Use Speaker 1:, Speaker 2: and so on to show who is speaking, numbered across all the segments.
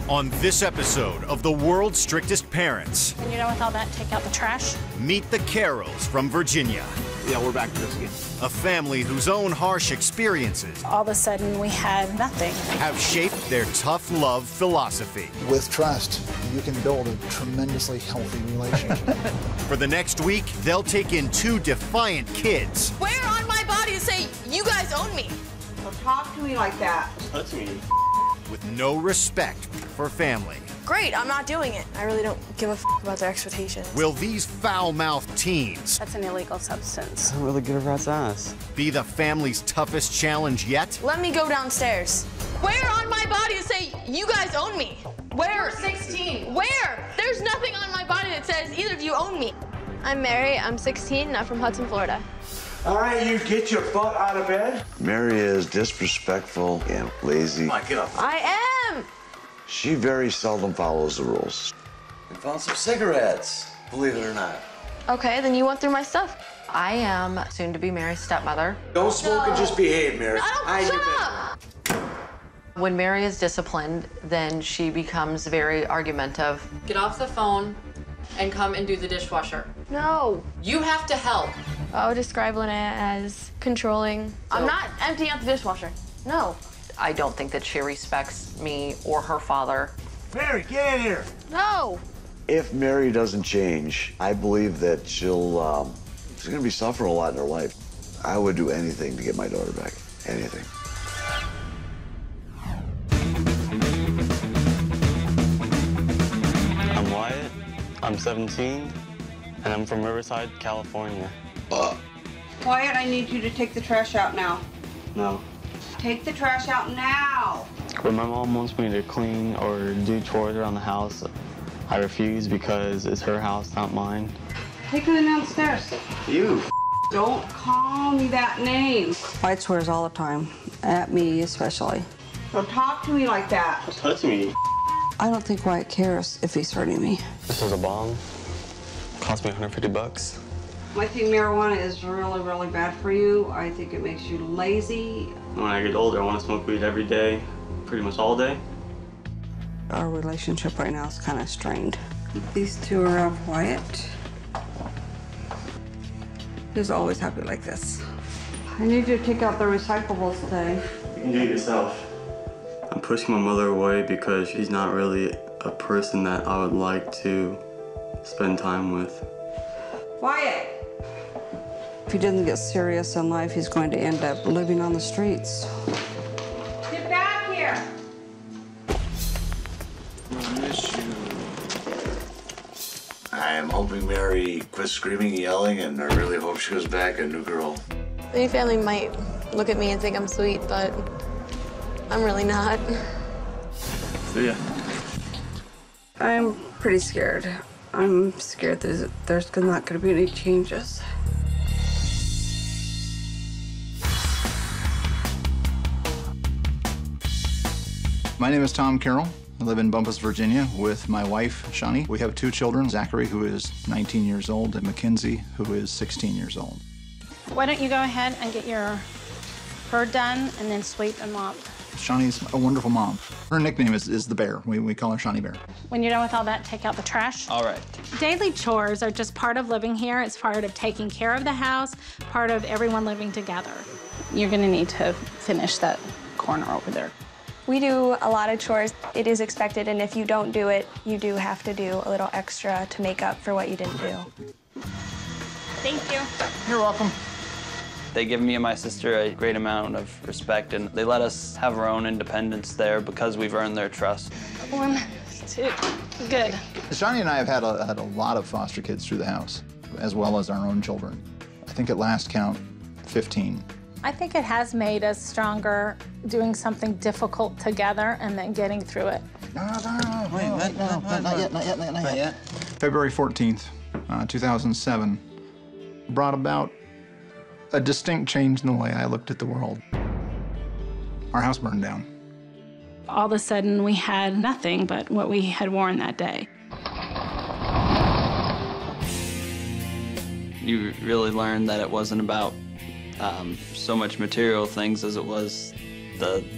Speaker 1: On this episode of The World's Strictest Parents.
Speaker 2: When you're done with all that, take out the trash.
Speaker 1: Meet the Carrolls from Virginia.
Speaker 3: Yeah, we're back to this again.
Speaker 1: A family whose own harsh experiences
Speaker 2: All of a sudden, we had nothing.
Speaker 1: have shaped their tough love philosophy.
Speaker 4: With trust, you can build a tremendously healthy relationship.
Speaker 1: For the next week, they'll take in two defiant kids.
Speaker 5: Where on my body to say, you guys own me?
Speaker 6: Don't talk to me like that.
Speaker 3: Touch me.
Speaker 1: With no respect for family.
Speaker 5: Great, I'm not doing it. I really don't give a about their expectations.
Speaker 1: Will these foul-mouthed teens
Speaker 2: That's an illegal substance.
Speaker 7: I don't really get a rat's ass.
Speaker 1: be the family's toughest challenge yet?
Speaker 5: Let me go downstairs. Where on my body to say, you guys own me? Where? You're 16. Where? There's nothing on my body that says either of you own me. I'm Mary, I'm 16, and I'm from Hudson, Florida.
Speaker 8: All right, you get your butt out of bed.
Speaker 9: Mary is disrespectful and lazy.
Speaker 8: Come on, get up.
Speaker 5: I am!
Speaker 9: She very seldom follows the rules.
Speaker 10: We found some cigarettes, believe it or not.
Speaker 5: Okay, then you went through my stuff.
Speaker 11: I am soon to be Mary's stepmother.
Speaker 8: Don't smoke and just behave, Mary.
Speaker 5: I don't, shut up!
Speaker 11: When Mary is disciplined, then she becomes very argumentative. Get off the phone and come and do the dishwasher.
Speaker 5: No.
Speaker 11: You have to help.
Speaker 5: I would describe Lynette as controlling. I'm not emptying out the dishwasher. No.
Speaker 11: I don't think that she respects me or her father.
Speaker 8: Mary, get in here.
Speaker 5: No.
Speaker 9: If Mary doesn't change, I believe that she's gonna be suffering a lot in her life. I would do anything to get my daughter back, anything.
Speaker 7: I'm Wyatt, I'm 17, and I'm from Riverside, California.
Speaker 6: Wyatt, I need you to take the trash out now.
Speaker 7: No.
Speaker 6: Take the trash out now.
Speaker 7: When my mom wants me to clean or do chores around the house, I refuse because it's her house, not mine.
Speaker 6: Take her downstairs.
Speaker 8: You.
Speaker 6: Don't call me that name. Wyatt swears all the time, at me especially. Don't talk to me like that.
Speaker 7: Touch me.
Speaker 6: I don't think Wyatt cares if he's hurting me.
Speaker 7: This was a bomb. Cost me $150.
Speaker 6: I think marijuana is really, really bad for you. I think it makes you lazy.
Speaker 7: When I get older, I want to smoke weed every day, pretty much all day.
Speaker 6: Our relationship right now is kind of strained. These two are of Wyatt. He's always happy like this. I need you to take out the recyclables today.
Speaker 7: You can do it yourself. I'm pushing my mother away because she's not really a person that I would like to spend time with.
Speaker 6: Wyatt! If he doesn't get serious in life, he's going to end up living on the streets. Get back here!
Speaker 10: I miss you. I'm hoping Mary quits screaming and yelling, and I really hope she goes back a new girl.
Speaker 5: Any family might look at me and think I'm sweet, but I'm really not.
Speaker 7: See ya.
Speaker 6: I'm pretty scared. I'm scared there's not going to be any changes.
Speaker 4: My name is Tom Carroll. I live in Bumpus, Virginia with my wife, Shawnee. We have two children, Zachary, who is 19 years old, and Mackenzie, who is 16 years old.
Speaker 2: Why don't you go ahead and get your fur done and then sweep and mop.
Speaker 4: Shawnee's a wonderful mom. Her nickname is the Bear. We call her Shawnee Bear.
Speaker 2: When you're done with all that, take out the trash.
Speaker 7: All right.
Speaker 2: Daily chores are just part of living here. It's part of taking care of the house, part of everyone living together. You're gonna need to finish that corner over there.
Speaker 12: We do a lot of chores. It is expected, and if you don't do it, you do have to do a little extra to make up for what you didn't do.
Speaker 2: Thank you.
Speaker 4: You're welcome.
Speaker 7: They give me and my sister a great amount of respect, and they let us have our own independence there because we've earned their trust.
Speaker 2: 1, 2, good.
Speaker 4: Shawnee and I have had a lot of foster kids through the house, as well as our own children. I think at last count, 15.
Speaker 2: I think it has made us stronger doing something difficult together and then getting through it.
Speaker 4: Not yet. February 14th, 2007, brought about a distinct change in the way I looked at the world. Our house burned down.
Speaker 2: All of a sudden, we had nothing but what we had worn that day.
Speaker 7: You really learn that it wasn't about so much material things as it was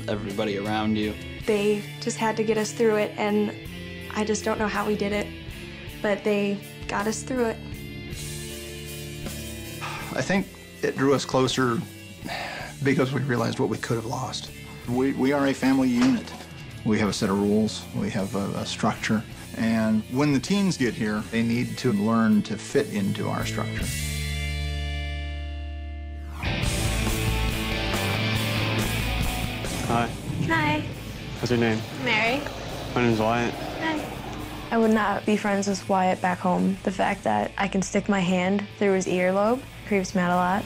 Speaker 7: everybody around you.
Speaker 12: They just had to get us through it, and I just don't know how we did it, but they got us through it.
Speaker 4: I think it drew us closer because we realized what we could have lost. We are a family unit. We have a set of rules, we have a structure, and when the teens get here, they need to learn to fit into our structure.
Speaker 7: Hi.
Speaker 5: Hi.
Speaker 7: What's your name?
Speaker 5: Mary.
Speaker 7: My name's Wyatt.
Speaker 5: Hi.
Speaker 12: I would not be friends with Wyatt back home. The fact that I can stick my hand through his earlobe creeps me out a lot.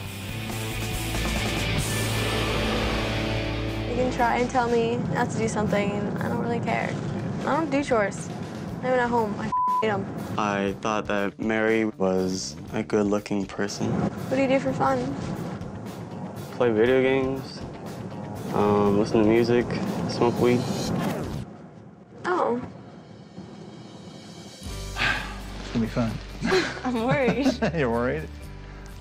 Speaker 12: You can try and tell me not to do something, and I don't really care. I don't do chores. Not even at home. I hate them.
Speaker 7: I thought that Mary was a good-looking person.
Speaker 12: What do you do for fun?
Speaker 7: Play video games, listen to music, smoke weed.
Speaker 12: Oh.
Speaker 4: It's gonna be fun.
Speaker 12: I'm worried.
Speaker 4: You're worried?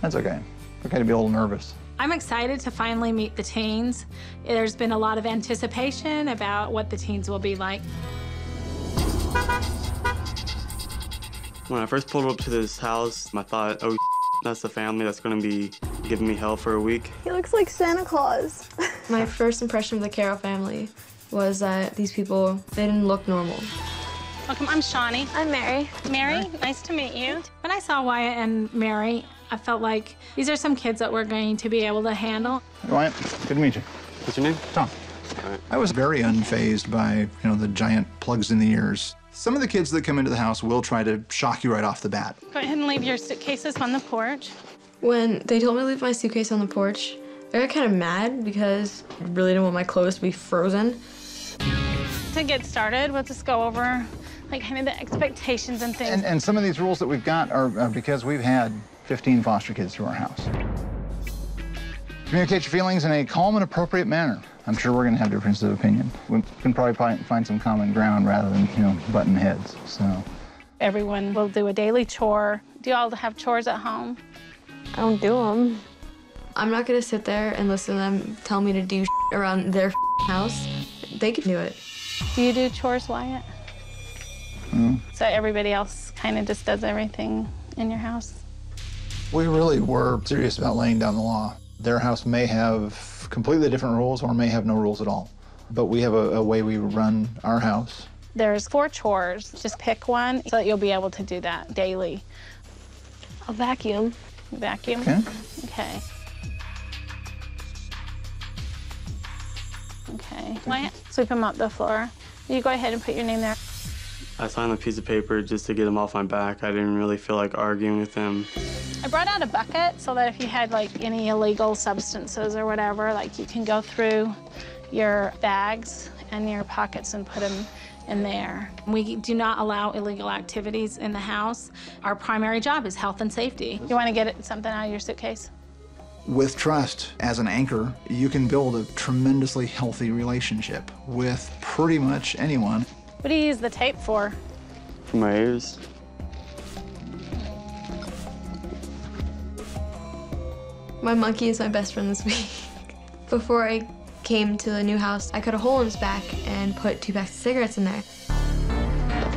Speaker 4: That's okay. Okay to be a little nervous.
Speaker 2: I'm excited to finally meet the teens. There's been a lot of anticipation about what the teens will be like.
Speaker 7: When I first pulled up to this house, I thought, oh, that's the family that's gonna be giving me hell for a week.
Speaker 12: He looks like Santa Claus.
Speaker 5: My first impression of the Carroll family was that these people, they didn't look normal.
Speaker 2: Welcome, I'm Shawnee.
Speaker 12: I'm Mary.
Speaker 2: Mary, nice to meet you. When I saw Wyatt and Mary, I felt like these are some kids that we're going to be able to handle.
Speaker 4: Hey, Wyatt, good to meet you.
Speaker 7: What's your name?
Speaker 4: Tom. I was very unfazed by, the giant plugs in the ears. Some of the kids that come into the house will try to shock you right off the bat.
Speaker 2: Go ahead and leave your suitcases on the porch.
Speaker 5: When they told me to leave my suitcase on the porch, I got kind of mad because I really didn't want my clothes to be frozen.
Speaker 2: To get started, we'll just go over kind of the expectations and things.
Speaker 4: And some of these rules that we've got are because we've had 15 foster kids through our house. Communicate your feelings in a calm and appropriate manner. I'm sure we're going to have differences of opinion. We can probably find some common ground rather than, button heads, so.
Speaker 2: Everyone will do a daily chore. Do you all have chores at home?
Speaker 12: I don't do them.
Speaker 5: I'm not gonna sit there and listen to them tell me to do around their house. They can do it.
Speaker 2: Do you do chores, Wyatt? So everybody else kind of just does everything in your house?
Speaker 4: We really were serious about laying down the law. Their house may have completely different rules or may have no rules at all. But we have a way we run our house.
Speaker 2: There's 4 chores. Just pick one so that you'll be able to do that daily.
Speaker 12: I'll vacuum.
Speaker 2: Vacuum?
Speaker 4: Okay.
Speaker 2: Okay. Okay. Wyatt, sweep them up the floor. You go ahead and put your name there.
Speaker 7: I signed a piece of paper just to get him off my back. I didn't really feel like arguing with him.
Speaker 2: I brought out a bucket so that if you had any illegal substances or whatever, you can go through your bags and your pockets and put them in there. We do not allow illegal activities in the house. Our primary job is health and safety. You want to get something out of your suitcase?
Speaker 4: With trust as an anchor, you can build a tremendously healthy relationship with pretty much anyone.
Speaker 2: What do you use the tape for?
Speaker 7: For my ears.
Speaker 5: My monkey is my best friend this week. Before I came to the new house, I cut a hole in his back and put 2 packs of cigarettes in there.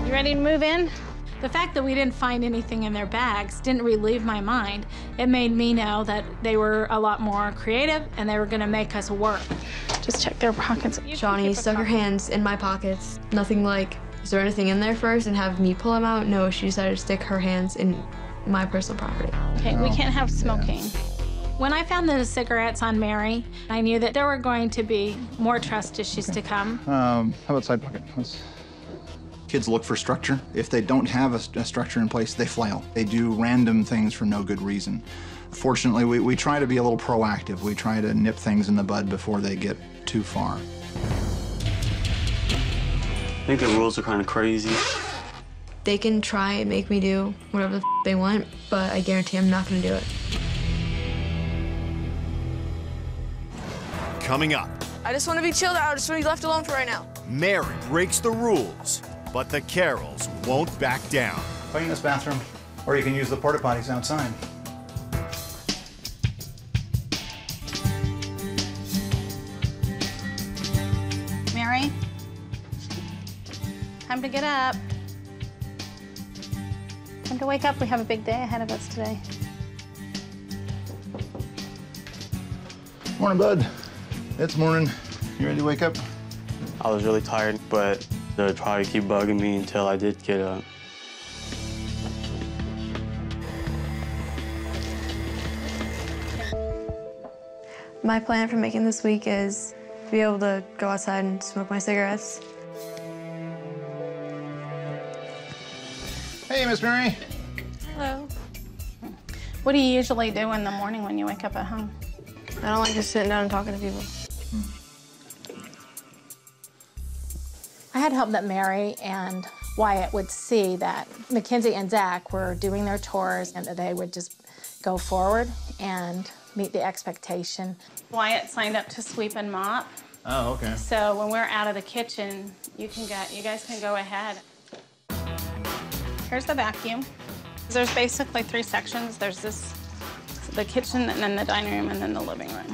Speaker 2: You ready to move in? The fact that we didn't find anything in their bags didn't relieve my mind. It made me know that they were a lot more creative and they were gonna make us work. Just check their pockets.
Speaker 5: Shawnee stuck her hands in my pockets. Nothing like, is there anything in there first, and have me pull them out? No, she decided to stick her hands in my personal property.
Speaker 2: Okay, we can't have smoking. Yeah. When I found the cigarettes on Mary, I knew that there were going to be more trust issues to come.
Speaker 4: How about side pocket? Kids look for structure. If they don't have a structure in place, they flail. They do random things for no good reason. Fortunately, we try to be a little proactive. We try to nip things in the bud before they get too far.
Speaker 7: I think the rules are kind of crazy.
Speaker 5: They can try and make me do whatever the they want, but I guarantee I'm not gonna do it.
Speaker 1: Coming up.
Speaker 5: I just want to be chilled out. I just want to be left alone for right now.
Speaker 1: Mary breaks the rules, but the Carrolls won't back down.
Speaker 4: Clean this bathroom, or you can use the porta potties outside.
Speaker 2: Mary, Time to get up. Time to wake up. We have a big day ahead of us today.
Speaker 4: Morning, bud. It's morning. You ready to wake up?
Speaker 7: I was really tired, but they would probably keep bugging me until I did get up.
Speaker 12: My plan for making this week is to be able to go outside and smoke my cigarettes.
Speaker 4: Hey, Miss Mary.
Speaker 12: Hello.
Speaker 2: What do you usually do in the morning when you wake up at home?
Speaker 12: I don't like just sitting down and talking to people.
Speaker 2: I had hoped that Mary and Wyatt would see that Mackenzie and Zach were doing their chores and that they would just go forward and meet the expectation. Wyatt signed up to sweep and mop.
Speaker 4: Oh, okay.
Speaker 2: So when we're out of the kitchen, you guys can go ahead. Here's the vacuum. There's basically 3 sections. There's the kitchen, and then the dining room, and then the living room.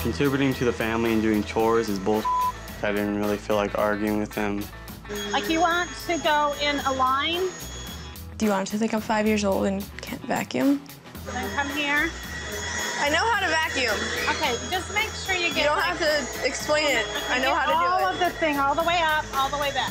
Speaker 7: Contributing to the family and doing chores is bullshit. I didn't really feel like arguing with them.
Speaker 2: Like, you want to go in a line?
Speaker 12: Do you want to think I'm 5 years old and can't vacuum?
Speaker 2: Then come here.
Speaker 12: I know how to vacuum.
Speaker 2: Okay, just make sure you get...
Speaker 12: You don't have to explain it. I know how to do it.
Speaker 2: All of the thing, all the way up, all the way back.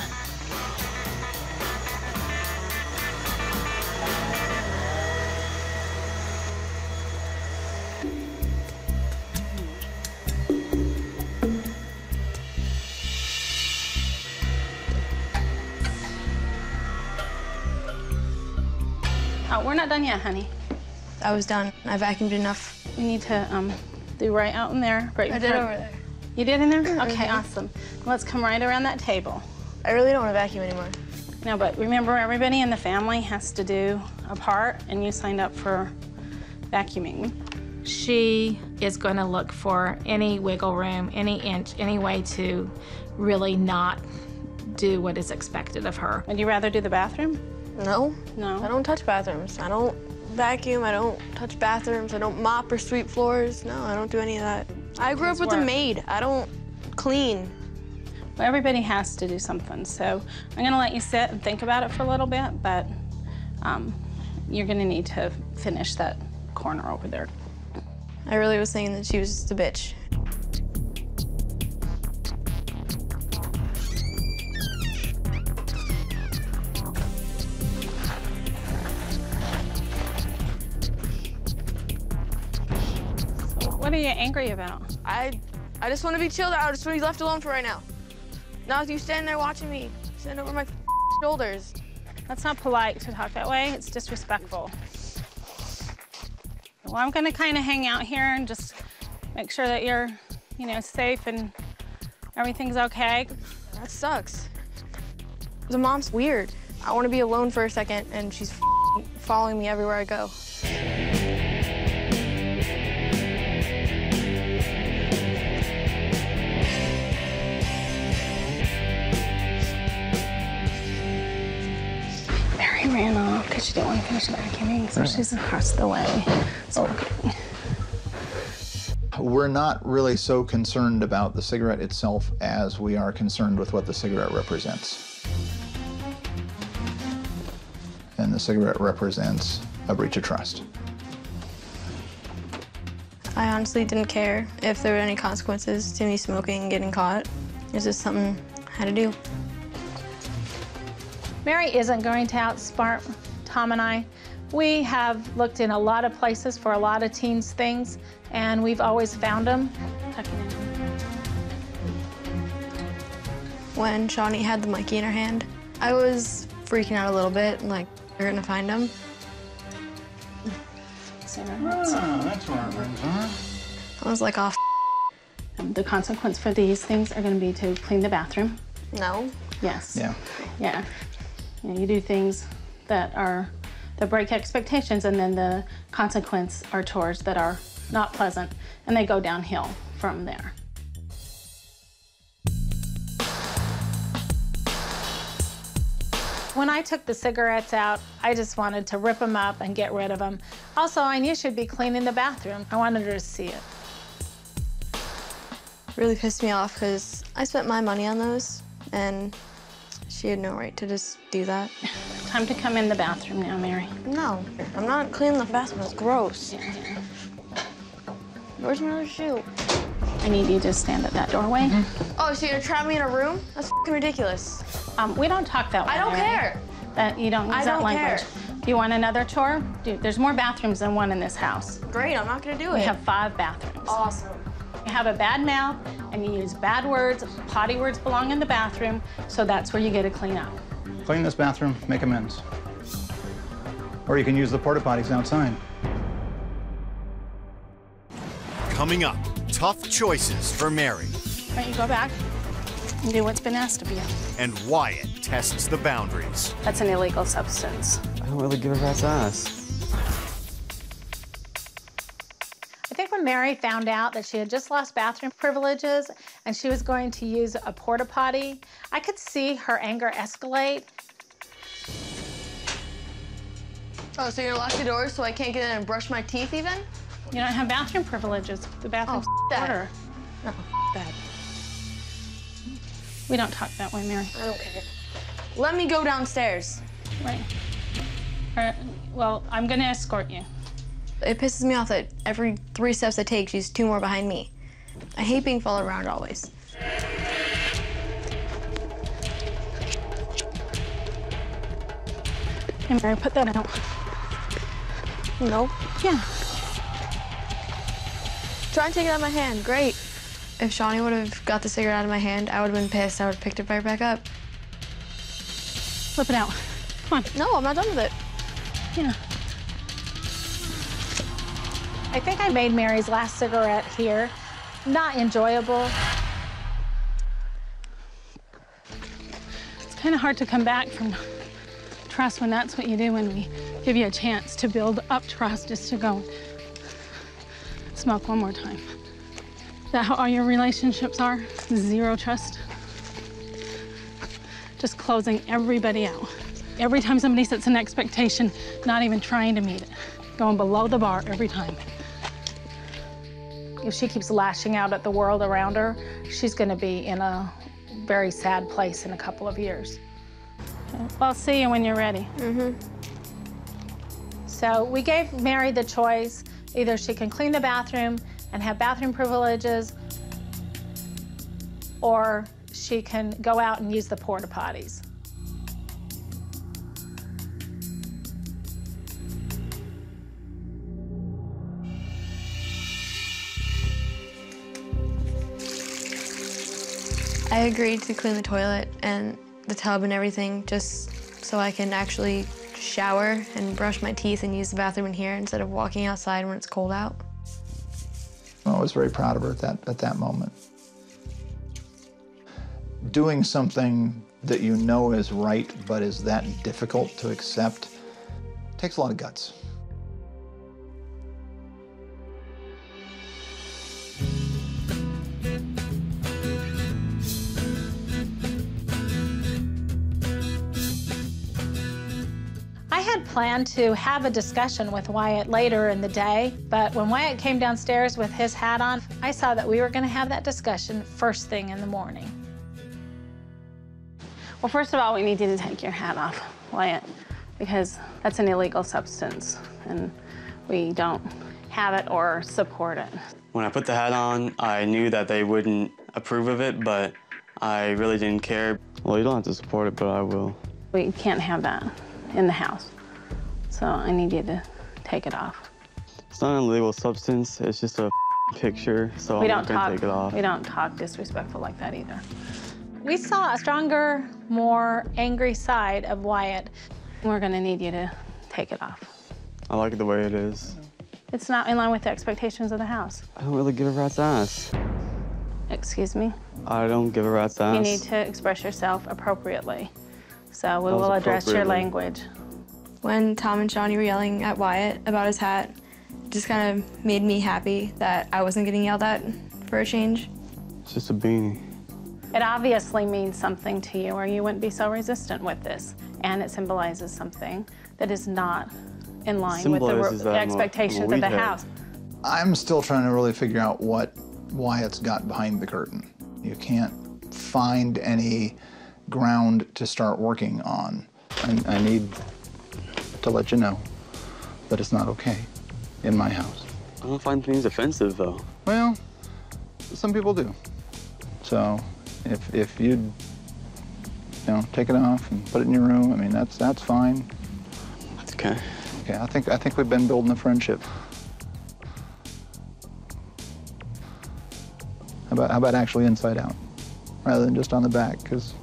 Speaker 2: Oh, we're not done yet, honey.
Speaker 12: I was done. I vacuumed enough.
Speaker 2: We need to do right out in there. Right
Speaker 12: I did over there.
Speaker 2: You did in there? Okay, awesome. Let's come right around that table.
Speaker 12: I really don't want to vacuum anymore.
Speaker 2: No, but remember, everybody in the family has to do a part, and you signed up for vacuuming. She is going to look for any wiggle room, any inch, any way to really not do what is expected of her. Would you rather do the bathroom?
Speaker 12: No.
Speaker 2: No?
Speaker 12: I don't touch bathrooms. I don't vacuum. I don't touch bathrooms. I don't mop or sweep floors. No, I don't do any of that. I grew up with a maid. I don't clean.
Speaker 2: Well, everybody has to do something, so I'm going to let you sit and think about it for a little bit, but you're going to need to finish that corner over there.
Speaker 12: I really was thinking that she was just a bitch.
Speaker 2: What are you angry about?
Speaker 12: I just want to be chilled out. I just want to be left alone for right now. Now you standing there watching me, standing over my shoulders.
Speaker 2: That's not polite to talk that way. It's disrespectful. Well, I'm going to kind of hang out here and just make sure that you're, safe and everything's okay.
Speaker 12: That sucks. The mom's weird. I want to be alone for a second, and she's following me everywhere I go.
Speaker 2: Mary ran off because she didn't want to finish vacuuming, so she's across the way. So,
Speaker 4: We're not really so concerned about the cigarette itself as we are concerned with what the cigarette represents. And the cigarette represents a breach of trust.
Speaker 12: I honestly didn't care if there were any consequences to me smoking and getting caught. It's just something I had to do.
Speaker 2: Mary isn't going to outsmart Tom and I. We have looked in a lot of places for a lot of teens' things, and we've always found them.
Speaker 12: When Shawnee had the monkey in her hand, I was freaking out a little bit, like, we're gonna find him.
Speaker 4: That's where it brings, huh?
Speaker 12: I was like, oh,
Speaker 2: The consequence for these things are going to be to clean the bathroom.
Speaker 12: No.
Speaker 2: Yes.
Speaker 4: Yeah.
Speaker 2: Yeah. You do things that break expectations, and then the consequence are chores that are not pleasant, and they go downhill from there. When I took the cigarettes out, I just wanted to rip them up and get rid of them. Also, I knew she'd be cleaning the bathroom. I wanted her to see it.
Speaker 12: Really pissed me off because I spent my money on those, and she had no right to just do that.
Speaker 2: Time to come in the bathroom now, Mary.
Speaker 12: No, I'm not cleaning the bathroom. It's gross.
Speaker 2: Yeah.
Speaker 12: Where's my other shoe?
Speaker 2: I need you to stand at that doorway.
Speaker 12: Oh, so you're gonna trap me in a room? That's f***ing ridiculous.
Speaker 2: We don't talk that way.
Speaker 12: I don't
Speaker 2: Mary.
Speaker 12: care.
Speaker 2: That you don't use
Speaker 12: I
Speaker 2: that
Speaker 12: don't
Speaker 2: language.
Speaker 12: care.
Speaker 2: Do you want another tour? There's more bathrooms than one in this house.
Speaker 12: Great, I'm not gonna do it.
Speaker 2: We have 5 bathrooms.
Speaker 12: Awesome.
Speaker 2: You have a bad mouth and you use bad words. Potty words belong in the bathroom, so that's where you get to clean up.
Speaker 4: Clean this bathroom, make amends. Or you can use the porta potties outside.
Speaker 1: Coming up, tough choices for Mary.
Speaker 2: Why don't you go back and do what's been asked of you?
Speaker 1: And Wyatt tests the boundaries.
Speaker 2: That's an illegal substance.
Speaker 7: I don't really give a rat's ass.
Speaker 2: I think when Mary found out that she had just lost bathroom privileges and she was going to use a porta potty, I could see her anger escalate.
Speaker 12: Oh, so you're gonna lock the doors so I can't get in and brush my teeth even?
Speaker 2: You don't have bathroom privileges. The bathroom's order.
Speaker 12: No, that.
Speaker 2: We don't talk that way, Mary.
Speaker 12: I don't care. Let me go downstairs.
Speaker 2: Right. Well, I'm gonna escort you.
Speaker 12: It pisses me off that every 3 steps I take, she's 2 more behind me. I hate being followed around always.
Speaker 2: Hey, Mary, put that out.
Speaker 12: No.
Speaker 2: Yeah.
Speaker 12: Try and take it out of my hand. Great. If Shawnee would have got the cigarette out of my hand, I would have been pissed. I would have picked it right back up.
Speaker 2: Flip it out. Come on.
Speaker 12: No, I'm not done with it.
Speaker 2: Yeah. I think I made Mary's last cigarette here not enjoyable. It's kind of hard to come back from trust when that's what you do when we give you a chance to build up trust, is to go smoke one more time. Is that how all your relationships are? 0 trust? Just closing everybody out. Every time somebody sets an expectation, not even trying to meet it. Going below the bar every time. If she keeps lashing out at the world around her, she's gonna be in a very sad place in a couple of years. Okay. Well, I'll see you when you're ready. So we gave Mary the choice. Either she can clean the bathroom and have bathroom privileges, or she can go out and use the porta potties.
Speaker 12: I agreed to clean the toilet and the tub and everything just so I can actually shower and brush my teeth and use the bathroom in here instead of walking outside when it's cold out.
Speaker 4: I was very proud of her at that moment. Doing something that you know is right but is that difficult to accept takes a lot of guts.
Speaker 2: I had planned to have a discussion with Wyatt later in the day, but when Wyatt came downstairs with his hat on, I saw that we were going to have that discussion first thing in the morning. Well, first of all, we need you to take your hat off, Wyatt, because that's an illegal substance, and we don't have it or support it.
Speaker 7: When I put the hat on, I knew that they wouldn't approve of it, but I really didn't care. Well, you don't have to support it, but I will.
Speaker 2: We can't have that in the house, so I need you to take it off.
Speaker 7: It's not an illegal substance, it's just a picture, so I'm not gonna take it off.
Speaker 2: We don't talk disrespectful like that either. We saw a stronger, more angry side of Wyatt. We're gonna need you to take it off.
Speaker 7: I like it the way it is.
Speaker 2: It's not in line with the expectations of the house.
Speaker 7: I don't really give a rat's ass.
Speaker 2: Excuse me?
Speaker 7: I don't give a rat's ass.
Speaker 2: You need to express yourself appropriately. So we will address your language.
Speaker 12: When Tom and Shawnee were yelling at Wyatt about his hat, it just kind of made me happy that I wasn't getting yelled at for a change.
Speaker 7: It's just a beanie.
Speaker 2: It obviously means something to you, or you wouldn't be so resistant with this. and it symbolizes something that is not in line with the expectations of the house.
Speaker 4: I'm still trying to really figure out what Wyatt's got behind the curtain. You can't find any ground to start working on. I need to let you know that it's not okay in my house.
Speaker 7: I don't find things offensive, though.
Speaker 4: Well, some people do. So if you'd, take it off and put it in your room, I mean, that's fine.
Speaker 7: That's okay.
Speaker 4: Okay, I think we've been building a friendship. How about actually inside out, rather than just on the back? Because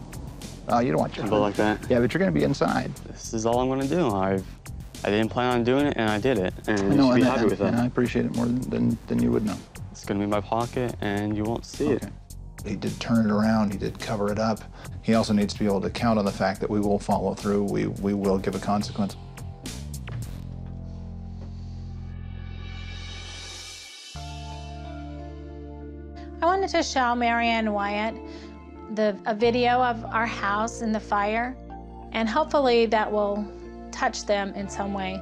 Speaker 4: you don't want your
Speaker 7: go like that.
Speaker 4: Yeah, but you're gonna be inside.
Speaker 7: This is all I'm gonna do. I didn't plan on doing it, and I did it, and you should be happy with that.
Speaker 4: And I appreciate it more than you would know.
Speaker 7: It's gonna be in my pocket, and you won't see it.
Speaker 4: He did turn it around. He did cover it up. He also needs to be able to count on the fact that we will follow through. We will give a consequence.
Speaker 2: I wanted to show Mary and Wyatt a video of our house in the fire, and hopefully that will touch them in some way.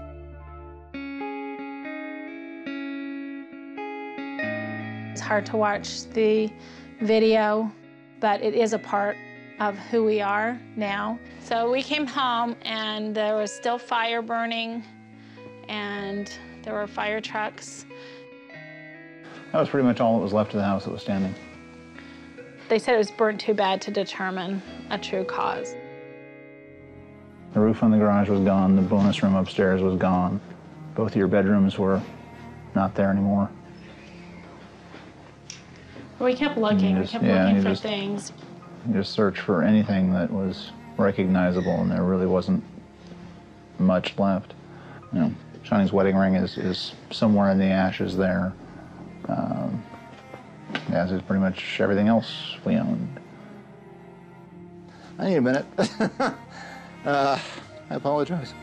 Speaker 2: It's hard to watch the video, but it is a part of who we are now. So we came home and there was still fire burning and there were fire trucks.
Speaker 4: That was pretty much all that was left of the house that was standing.
Speaker 2: They said it was burnt too bad to determine a true cause.
Speaker 4: The roof on the garage was gone. The bonus room upstairs was gone. Both of your bedrooms were not there anymore.
Speaker 2: We kept looking. We kept looking for things.
Speaker 4: You just searched for anything that was recognizable, and there really wasn't much left. Shawnee's wedding ring is somewhere in the ashes there, as is pretty much everything else we owned. I need a minute. I apologize.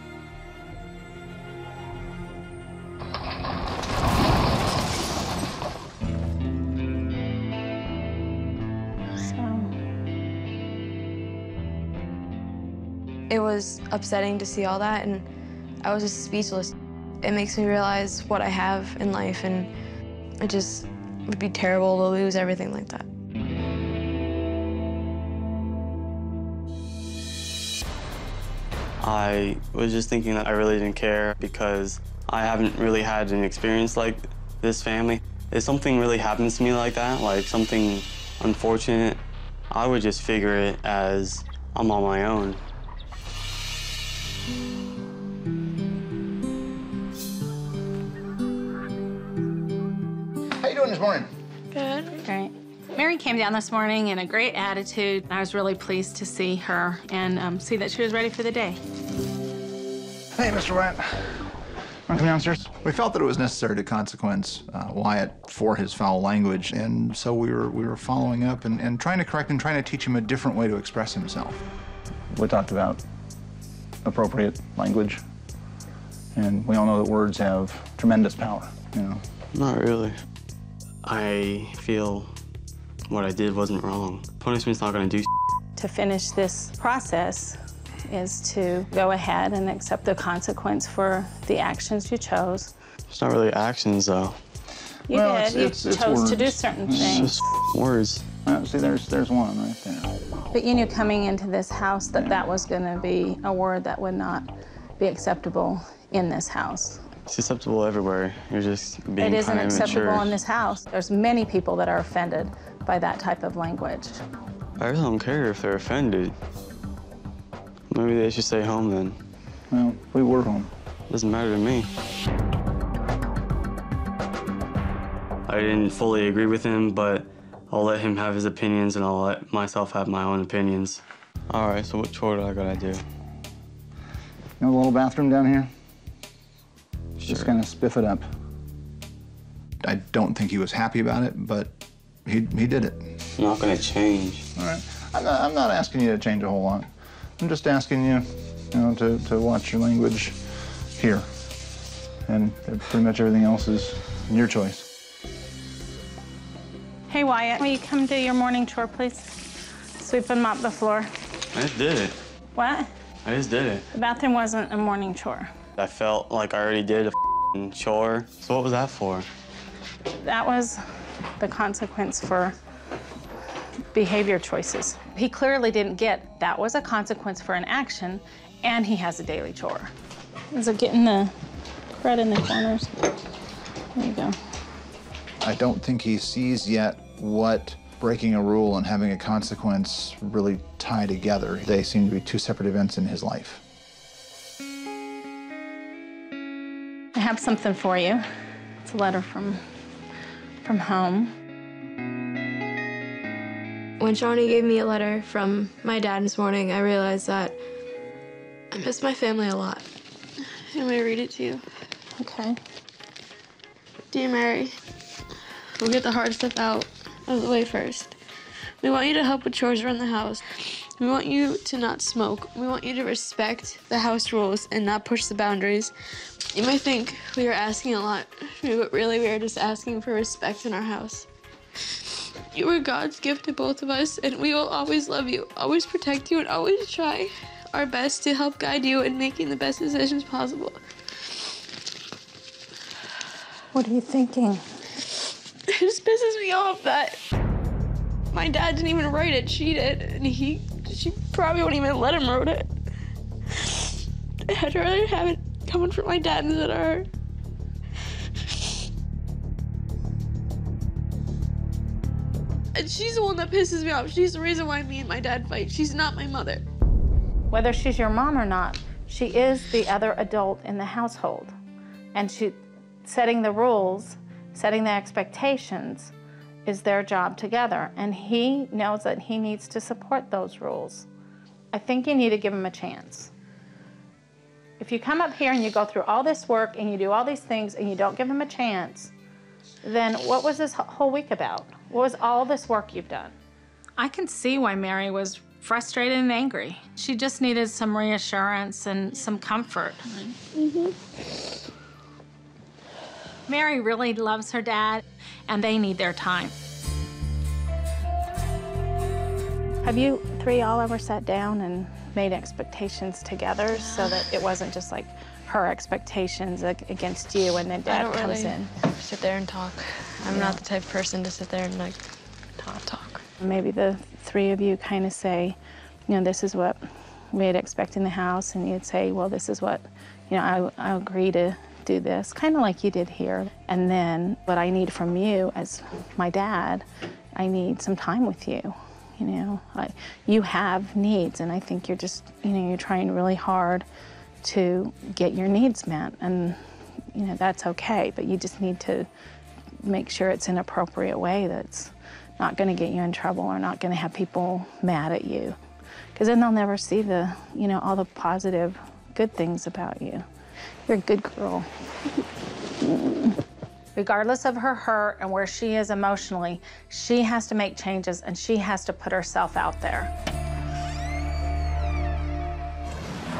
Speaker 12: It was upsetting to see all that, and I was just speechless. It makes me realize what I have in life, and it just would be terrible to lose everything like that.
Speaker 7: I was just thinking that I really didn't care because I haven't really had an experience like this family. If something really happens to me like that, like something unfortunate, I would just figure it as I'm on my own.
Speaker 4: How you doing this morning?
Speaker 2: Good. Great. Mary came down this morning in a great attitude. I was really pleased to see her and see that she was ready for the day.
Speaker 4: Hey, Mr. Wyatt. Want to come downstairs? We felt that it was necessary to consequence Wyatt for his foul language, and so we were following up and trying to correct and trying to teach him a different way to express himself. We talked about appropriate language, and we all know that words have tremendous power,
Speaker 7: Not really. I feel what I did wasn't wrong. Punishment's not gonna do.
Speaker 2: To finish this process is to go ahead and accept the consequence for the actions you chose.
Speaker 7: It's not really actions, though.
Speaker 2: You did. You chose to do certain things.
Speaker 7: It's just words.
Speaker 4: See, there's one right there.
Speaker 2: But you knew coming into this house that that was going to be a word that would not be acceptable in this house.
Speaker 7: It's acceptable everywhere. You're just being kind of immature.
Speaker 2: It isn't acceptable in this house. There's many people that are offended by that type of language.
Speaker 7: I really don't care if they're offended. Maybe they should stay home then.
Speaker 4: Well, we were home.
Speaker 7: Doesn't matter to me. I didn't fully agree with him, but I'll let him have his opinions and I'll let myself have my own opinions. All right, so what chore do I gotta do?
Speaker 4: The little bathroom down here?
Speaker 7: Sure.
Speaker 4: Just kind of spiff it up. I don't think he was happy about it, but he did it.
Speaker 7: I'm not gonna change.
Speaker 4: All right. I'm not asking you to change a whole lot. I'm just asking you, to watch your language here. And pretty much everything else is your choice.
Speaker 2: Hey, Wyatt, will you come do your morning chore, please? Sweep and mop the floor.
Speaker 7: I did it.
Speaker 2: What?
Speaker 7: I just did it.
Speaker 2: The bathroom wasn't a morning chore.
Speaker 7: I felt like I already did a chore. So what was that for?
Speaker 2: That was the consequence for behavior choices. He clearly didn't get that was a consequence for an action, and he has a daily chore. Is it getting the crud in the corners? There you go.
Speaker 4: I don't think he sees yet what breaking a rule and having a consequence really tie together. They seem to be two separate events in his life.
Speaker 2: I have something for you. It's a letter from home.
Speaker 12: When Shawnee gave me a letter from my dad this morning, I realized that I miss my family a lot. I'm gonna read it to you.
Speaker 2: Okay.
Speaker 12: Dear Mary, we'll get the hard stuff out of the way first. We want you to help with chores around the house. We want you to not smoke. We want you to respect the house rules and not push the boundaries. You might think we are asking a lot, but really we are just asking for respect in our house. You are God's gift to both of us, and we will always love you, always protect you, and always try our best to help guide you in making the best decisions possible.
Speaker 2: What are you thinking?
Speaker 12: It just pisses me off that my dad didn't even write it, she did, and she probably won't even let him write it. I'd rather have it coming from my dad than her. And she's the one that pisses me off. She's the reason why me and my dad fight. She's not my mother.
Speaker 2: Whether she's your mom or not, she is the other adult in the household. And setting the rules, setting the expectations is their job together. And he knows that he needs to support those rules. I think you need to give him a chance. If you come up here and you go through all this work and you do all these things and you don't give him a chance, then what was this whole week about? What was all this work you've done? I can see why Mary was frustrated and angry. She just needed some reassurance and some comfort. Mary really loves her dad, and they need their time. Have you three all ever sat down and made expectations together so that it wasn't just like her expectations against you and then dad comes in?
Speaker 12: Sit there and talk. I'm not the type of person to sit there and like talk.
Speaker 2: Maybe the three of you kind of say, you know, this is what we'd expect in the house, and you'd say, well, this is what, you know, I agree to do this, kind of like you did here. And then what I need from you as my dad, I need some time with you. You know, you have needs, and I think you're just, you know, you're trying really hard to get your needs met, and, you know, that's okay, but you just need to make sure it's an appropriate way that's not going to get you in trouble or not going to have people mad at you. Because then they'll never see the, you know, all the positive, good things about you. You're a good girl. Regardless of her hurt and where she is emotionally, she has to make changes and she has to put herself out there.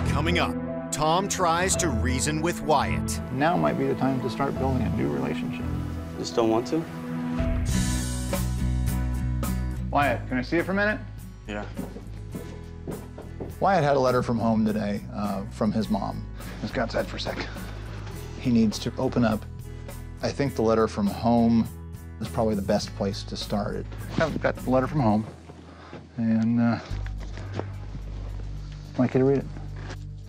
Speaker 1: Coming up, Tom tries to reason with Wyatt.
Speaker 4: Now might be the time to start building a new relationship.
Speaker 7: Just don't want to?
Speaker 4: Wyatt, can I see it for a minute?
Speaker 7: Yeah.
Speaker 4: Wyatt had a letter from home today from his mom. Let's go outside for a sec. He needs to open up. I think the letter from home is probably the best place to start it. I've got the letter from home, and I'd like you to read it.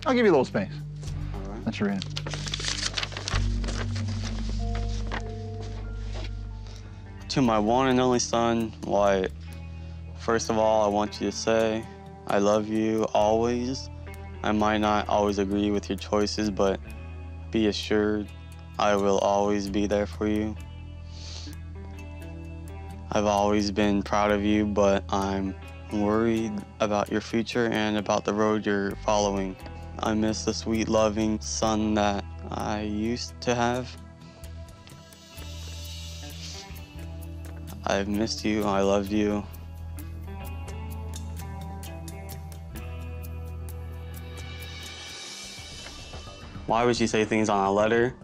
Speaker 4: I'll give you a little space.
Speaker 7: All right.
Speaker 4: Let you read it.
Speaker 7: To my one and only son, Wyatt, first of all, I want you to say, I love you always. I might not always agree with your choices, but be assured I will always be there for you. I've always been proud of you, but I'm worried about your future and about the road you're following. I miss the sweet, loving son that I used to have. I've missed you, I loved you. Why would she say things on a letter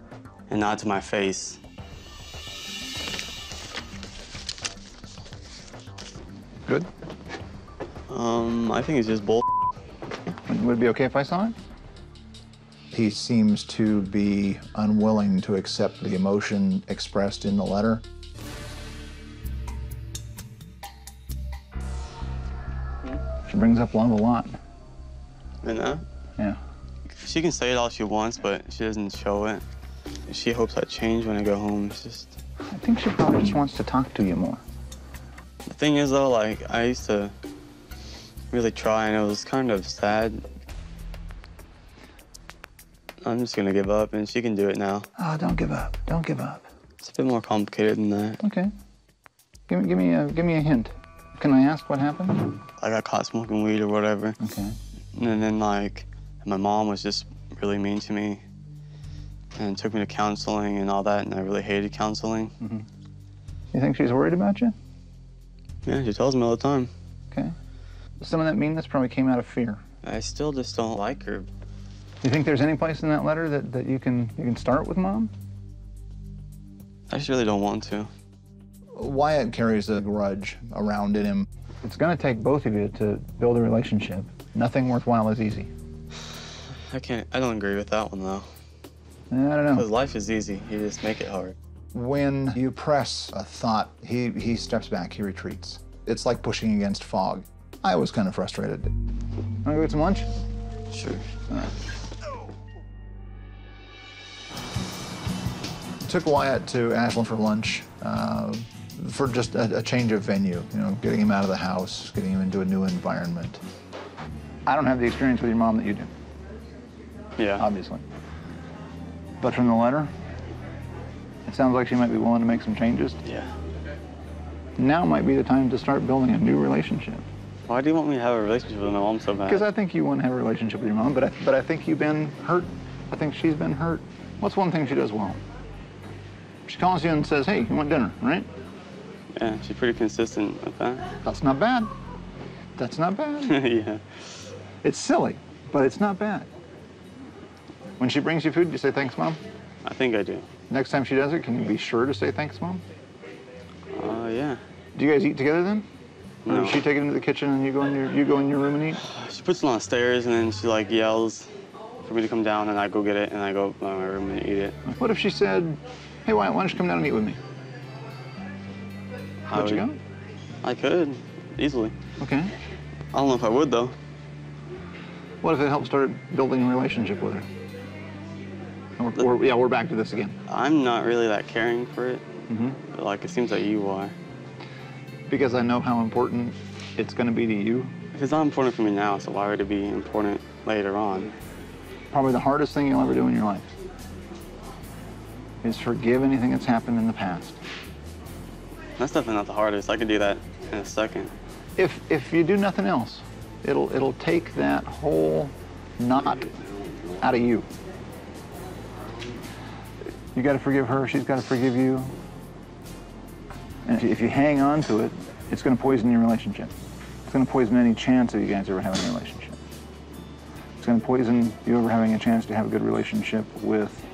Speaker 7: and not to my face?
Speaker 4: Good?
Speaker 7: I think it's just bull.
Speaker 4: Would it be okay if I saw it? He seems to be unwilling to accept the emotion expressed in the letter. She brings up love a lot.
Speaker 7: You know?
Speaker 4: Yeah.
Speaker 7: She can say it all she wants, but she doesn't show it. She hopes I change when I go home. It's just...
Speaker 4: I think she probably just wants to talk to you more.
Speaker 7: The thing is, though, like, I used to really try, and it was kind of sad. I'm just gonna give up, and she can do it now.
Speaker 4: Oh, don't give up. Don't give up.
Speaker 7: It's a bit more complicated than that.
Speaker 4: Okay. Give me a hint. Can I ask what happened?
Speaker 7: I got caught smoking weed or whatever.
Speaker 4: Okay.
Speaker 7: And then, like, my mom was just really mean to me and took me to counseling and all that, and I really hated counseling.
Speaker 4: Mm-hmm. You think she's worried about you?
Speaker 7: Yeah, she tells me all the time.
Speaker 4: Okay. Some of that meanness probably came out of fear.
Speaker 7: I still just don't like her.
Speaker 4: You think there's any place in that letter that you can start with Mom?
Speaker 7: I just really don't want to.
Speaker 4: Wyatt carries a grudge around in him. It's going to take both of you to build a relationship. Nothing worthwhile is easy.
Speaker 7: I don't agree with that one, though.
Speaker 4: I don't know.
Speaker 7: Because life is easy. You just make it hard.
Speaker 4: When you press a thought, he steps back, he retreats. It's like pushing against fog. I was kind of frustrated. Want to go get some lunch?
Speaker 7: Sure.
Speaker 4: Took Wyatt to Ashland for lunch for just a change of venue, you know, getting him out of the house, getting him into a new environment. I don't have the experience with your mom that you do.
Speaker 7: Yeah.
Speaker 4: Obviously. But from the letter, it sounds like she might be willing to make some changes.
Speaker 7: Yeah.
Speaker 4: Now might be the time to start building a new relationship.
Speaker 7: Why do you want me to have a relationship with my mom so bad?
Speaker 4: Because I think you want to have a relationship with your mom, but I think you've been hurt. I think she's been hurt. What's one thing she does well? She calls you and says, hey, you want dinner, right?
Speaker 7: Yeah, she's pretty consistent with that.
Speaker 4: That's not bad. That's not bad.
Speaker 7: Yeah.
Speaker 4: It's silly, but it's not bad. When she brings you food, do you say, thanks, Mom?
Speaker 7: I think I do.
Speaker 4: Next time she does it, can you be sure to say, thanks, Mom?
Speaker 7: Yeah.
Speaker 4: Do you guys eat together then? Or
Speaker 7: No.
Speaker 4: does she take it into the kitchen and you go in your room and eat?
Speaker 7: She puts it on the stairs and then she like yells for me to come down and I go get it and I go to my room and eat it.
Speaker 4: What if she said, hey, Wyatt, why don't you come down and eat with me? Would you go?
Speaker 7: I could, easily.
Speaker 4: Okay.
Speaker 7: I don't know if I would, though.
Speaker 4: What if it helped start building a relationship with her? Yeah, we're back to this again.
Speaker 7: I'm not really that caring for it.
Speaker 4: Mm-hmm.
Speaker 7: But, like, it seems like you are.
Speaker 4: Because I know how important it's going to be to you.
Speaker 7: It's not important for me now, so why would it be important later on?
Speaker 4: Probably the hardest thing you'll ever do in your life is forgive anything that's happened in the past.
Speaker 7: That's definitely not the hardest. I could do that in a second.
Speaker 4: If you do nothing else, it'll take that whole knot out of you. You got to forgive her. She's got to forgive you. And if you hang on to it, it's going to poison your relationship. It's going to poison any chance of you guys ever having a relationship. It's going to poison you ever having a chance to have a good relationship with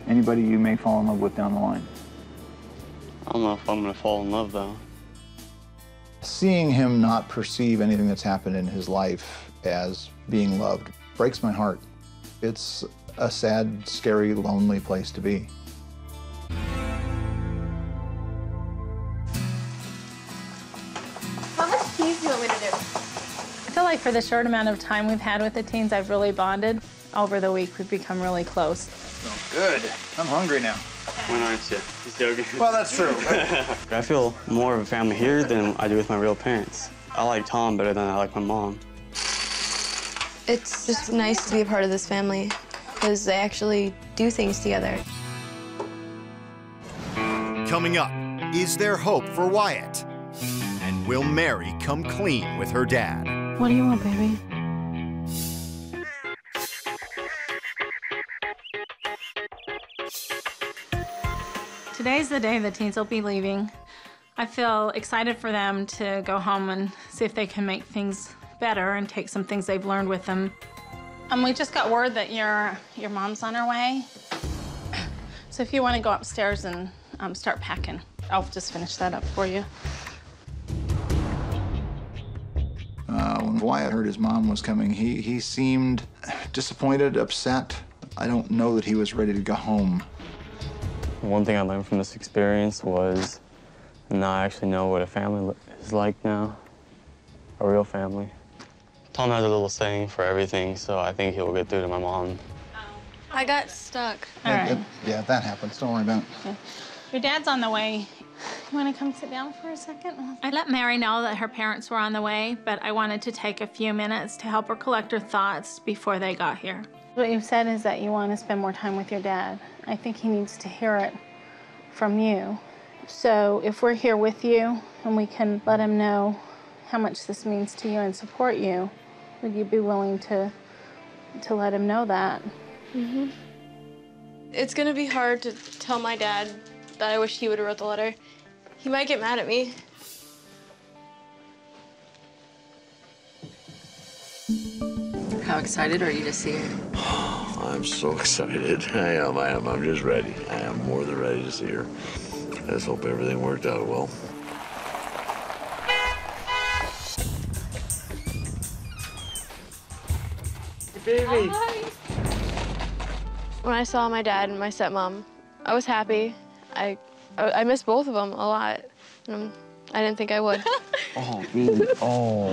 Speaker 4: anybody you may fall in love with down the line.
Speaker 7: I don't know if I'm going to fall in love, though.
Speaker 4: Seeing him not perceive anything that's happened in his life as being loved breaks my heart. It's a sad, scary, lonely place to be.
Speaker 5: How much cheese do you want me to do?
Speaker 2: I feel like for the short amount of time we've had with the teens, I've really bonded. Over the week, we've become really close.
Speaker 4: Smells good. I'm hungry now.
Speaker 7: When aren't you? Just joking.
Speaker 4: Well, that's true.
Speaker 7: I feel more of a family here than I do with my real parents. I like Tom better than I like my mom.
Speaker 12: It's just nice to be a part of this family because they actually do things together.
Speaker 1: Coming up, is there hope for Wyatt? And will Mary come clean with her dad?
Speaker 2: What do you want, baby? Today's the day the teens will be leaving. I feel excited for them to go home and see if they can make things better and take some things they've learned with them. We just got word that your mom's on her way. So if you want to go upstairs and start packing, I'll just finish that up for you.
Speaker 4: When Wyatt heard his mom was coming, he seemed disappointed, upset. I don't know that he was ready to go home.
Speaker 7: One thing I learned from this experience was now I actually know what a family is like now, a real family. Tom has a little saying for everything, so I think he'll get through to my mom.
Speaker 12: I got stuck.
Speaker 2: All right.
Speaker 4: Yeah, that happens. Don't worry about it.
Speaker 2: Okay. Your dad's on the way. You want to come sit down for a second? I let Mary know that her parents were on the way, but I wanted to take a few minutes to help her collect her thoughts before they got here. What you've said is that you want to spend more time with your dad. I think he needs to hear it from you. So if we're here with you and we can let him know how much this means to you and support you, would you be willing to let him know that?
Speaker 12: Mm-hmm. It's gonna be hard to tell my dad that I wish he would have wrote the letter. He might get mad at me.
Speaker 11: How excited are you to see her?
Speaker 10: I'm so excited. I am. I'm just ready. I am more than ready to see her. I just hope everything worked out well.
Speaker 8: Baby.
Speaker 12: Hi. When I saw my dad and my stepmom, I was happy. I miss both of them a lot. I didn't think I would.
Speaker 9: Oh, baby. Oh.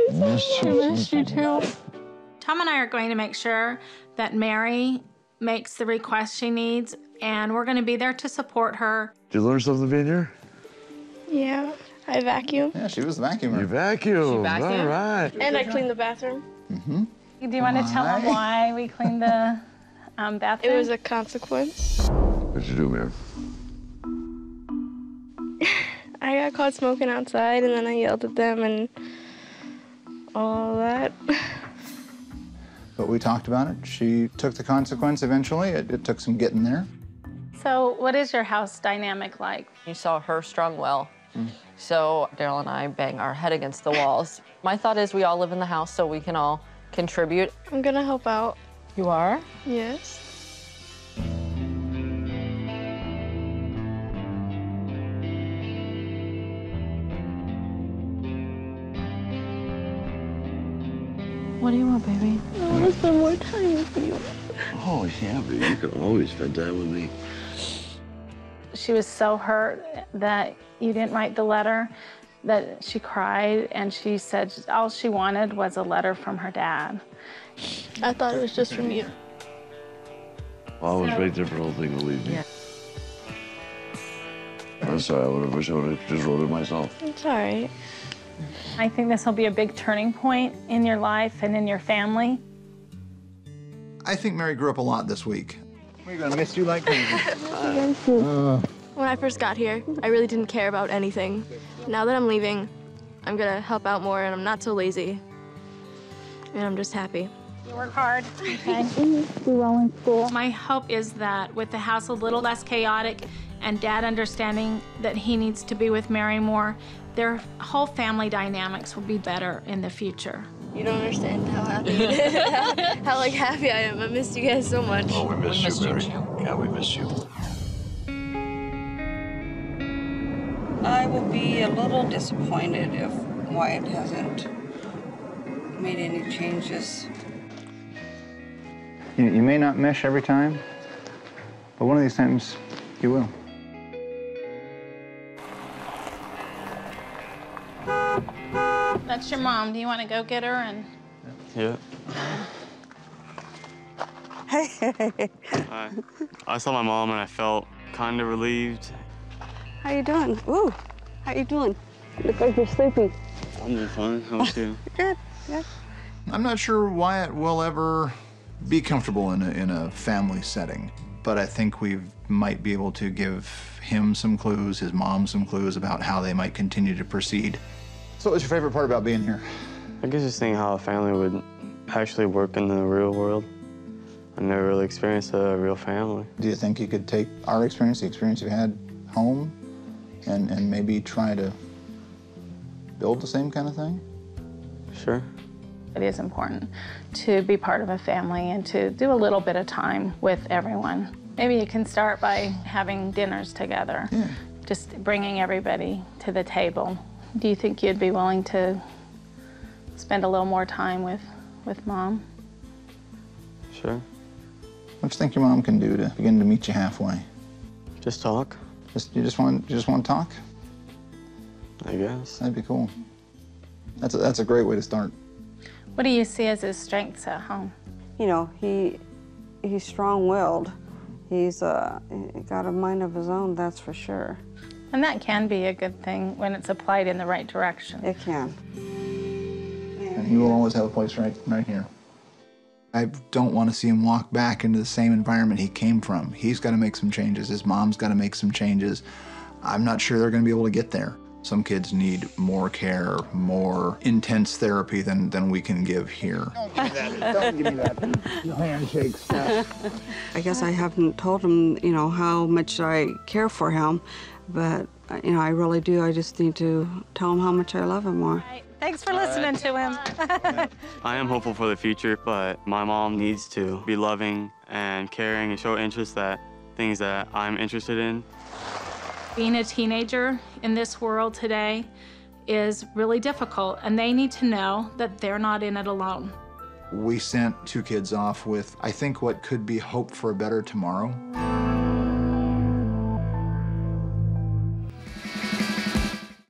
Speaker 12: I missed you too.
Speaker 2: Tom and I are going to make sure that Mary makes the request she needs, and we're going to be there to support her.
Speaker 10: Did you learn something being here?
Speaker 12: Yeah, I vacuum.
Speaker 4: Yeah, she was the vacuumer.
Speaker 10: You vacuumed. All right.
Speaker 12: And I cleaned the bathroom.
Speaker 4: Mm-hmm.
Speaker 2: Do you want to tell them why we cleaned the bathroom?
Speaker 12: It was a consequence.
Speaker 10: What'd you do, Mary?
Speaker 12: I got caught smoking outside, and then I yelled at them and all that.
Speaker 4: But we talked about it. She took the consequence eventually. It took some getting there.
Speaker 2: So what is your house dynamic like?
Speaker 11: You saw her strong well. So Daryl and I bang our head against the walls. My thought is we all live in the house so we can all contribute.
Speaker 12: I'm gonna help out.
Speaker 11: You are?
Speaker 12: Yes.
Speaker 2: What do you want, baby?
Speaker 12: I want to spend more time with you.
Speaker 10: Oh, yeah, but you can always spend time with me.
Speaker 2: She was so hurt that you didn't write the letter that she cried, and she said all she wanted was a letter from her dad.
Speaker 12: I thought it was just from you.
Speaker 10: Well, I was right there for the whole thing, believe me.
Speaker 11: Yeah.
Speaker 10: I'm sorry, I wish I would have just wrote it myself.
Speaker 12: It's all right.
Speaker 2: I think this will be a big turning point in your life and in your family.
Speaker 4: I think Mary grew up a lot this week. We're gonna miss you like crazy.
Speaker 12: When I first got here, I really didn't care about anything. Now that I'm leaving, I'm gonna help out more, and I'm not so lazy. And I'm just happy.
Speaker 2: You work hard, okay? Do well in school. My hope is that with the house a little less chaotic and Dad understanding that he needs to be with Mary more, their whole family dynamics will be better in the future.
Speaker 12: You don't understand how happy how like happy I am. I missed you guys so much.
Speaker 10: Oh, we missed you, Mary. Yeah, we missed you.
Speaker 6: I will be a little disappointed if Wyatt hasn't made any changes.
Speaker 4: You may not mesh every time, but one of these times you will.
Speaker 2: That's your mom. Do you want to go get her? And
Speaker 7: Yeah. Hi. I saw my mom and I felt kind of relieved.
Speaker 6: How you doing? Ooh, how you doing? You look like you're sleepy.
Speaker 7: I'm doing fine. How about you?
Speaker 6: Good, good.
Speaker 4: I'm not sure Wyatt will ever be comfortable in a family setting, but I think we might be able to give him some clues, his mom some clues about how they might continue to proceed. So what was your favorite part about being here?
Speaker 7: I guess just seeing how a family would actually work in the real world. I never really experienced a real family.
Speaker 4: Do you think you could take our experience, the experience you had home, and maybe try to build the same kind of thing?
Speaker 7: Sure.
Speaker 2: it is important to be part of a family and to do a little bit of time with everyone. Maybe you can start by having dinners together, just bringing everybody to the table. Do you think you'd be willing to spend a little more time with Mom.
Speaker 7: Sure.
Speaker 4: What do you think your mom can do to begin to meet you halfway?
Speaker 7: Just talk.
Speaker 4: You just want to talk?
Speaker 7: I guess.
Speaker 4: That'd be cool. That's a great way to start.
Speaker 2: What do you see as his strengths at home?
Speaker 6: You know, he's strong-willed. He's got a mind of his own, that's for sure.
Speaker 2: And that can be a good thing when it's applied in the right direction.
Speaker 6: It can.
Speaker 4: And he will always have a place right here. I don't want to see him walk back into the same environment he came from. He's got to make some changes. His mom's got to make some changes. I'm not sure they're going to be able to get there. Some kids need more care, more intense therapy than we can give here. Don't give me that. Don't give me that. Handshake stuff.
Speaker 6: I guess I haven't told him, you know, how much I care for him, but, you know, I really do. I just need to tell him how much I love him more.
Speaker 2: Thanks for listening to him.
Speaker 7: I am hopeful for the future, but my mom needs to be loving and caring and show interest that things that I'm interested in.
Speaker 2: Being a teenager in this world today is really difficult, and they need to know that they're not in it alone.
Speaker 4: We sent 2 kids off with, I think, what could be hope for a better tomorrow.